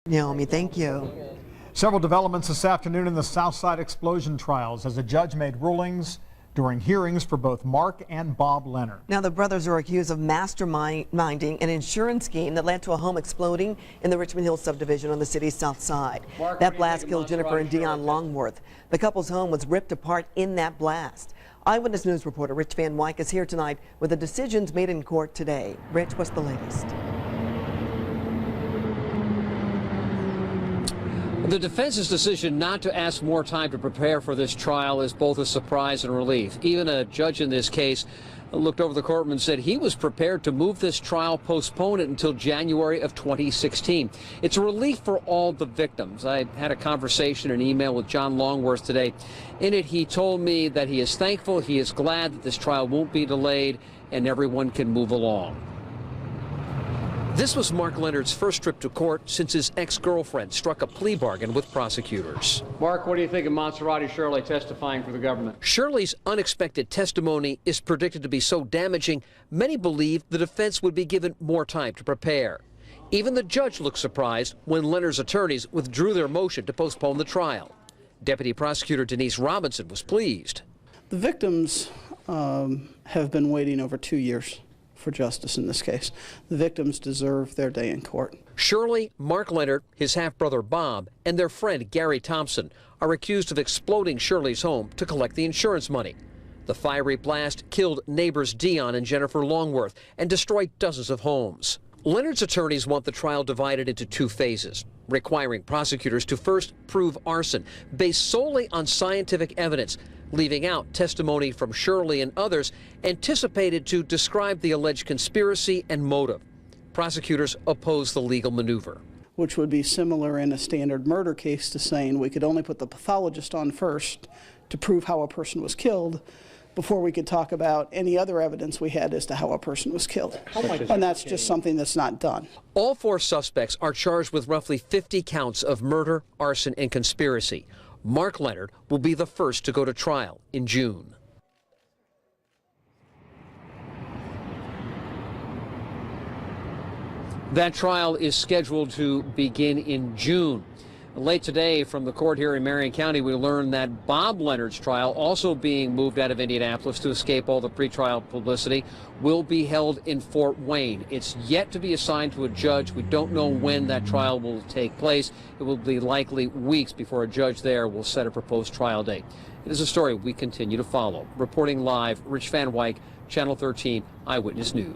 Naomi, thank you. Several developments this afternoon in the Southside explosion trials as a judge made rulings during hearings for both Mark and Bob Leonard. Now, the brothers are accused of masterminding an insurance scheme that led to a home exploding in the Richmond Hill subdivision on the city's south side. That blast killed Jennifer and Dion Longworth. The couple's home was ripped apart in that blast. Eyewitness News reporter Rich Van Wyk is here tonight with the decisions made in court today. Rich, what's the latest? The defense's decision not to ask more time to prepare for this trial is both a surprise and relief. Even a judge in this case looked over the courtroom and said he was prepared to move this trial, postpone it until January of 2016. It's a relief for all the victims. I had a conversation, an email with John Longworth today. In it, he told me that he is thankful, he is glad that this trial won't be delayed and everyone can move along. This was Mark Leonard's first trip to court since his ex-girlfriend struck a plea bargain with prosecutors. Mark, what do you think of Monserrate Shirley testifying for the government? Shirley's unexpected testimony is predicted to be so damaging, many believe the defense would be given more time to prepare. Even the judge looked surprised when Leonard's attorneys withdrew their motion to postpone the trial. Deputy Prosecutor Denise Robinson was pleased. The victims have been waiting over 2 years for justice in this case. The victims deserve their day in court. Shirley, Mark Leonard, his half-brother Bob, and their friend Gary Thompson are accused of exploding Shirley's home to collect the insurance money. The fiery blast killed neighbors Dion and Jennifer Longworth and destroyed dozens of homes. Leonard's attorneys want the trial divided into 2 phases, requiring prosecutors to first prove arson based solely on scientific evidence, leaving out testimony from Shirley and others anticipated to describe the alleged conspiracy and motive. Prosecutors oppose the legal maneuver, which would be similar in a standard murder case to saying we could only put the pathologist on first to prove how a person was killed before we could talk about any other evidence we had as to how a person was killed. And that's just something that's not done. All 4 suspects are charged with roughly 50 counts of murder, arson, and conspiracy. Mark Leonard will be the first to go to trial in June. That trial is scheduled to begin in June. Late today from the court here in Marion County, we learned that Bob Leonard's trial, also being moved out of Indianapolis to escape all the pretrial publicity, will be held in Fort Wayne. It's yet to be assigned to a judge. We don't know when that trial will take place. It will be likely weeks before a judge there will set a proposed trial date. It is a story we continue to follow. Reporting live, Rich Van Wyk, Channel 13 Eyewitness News.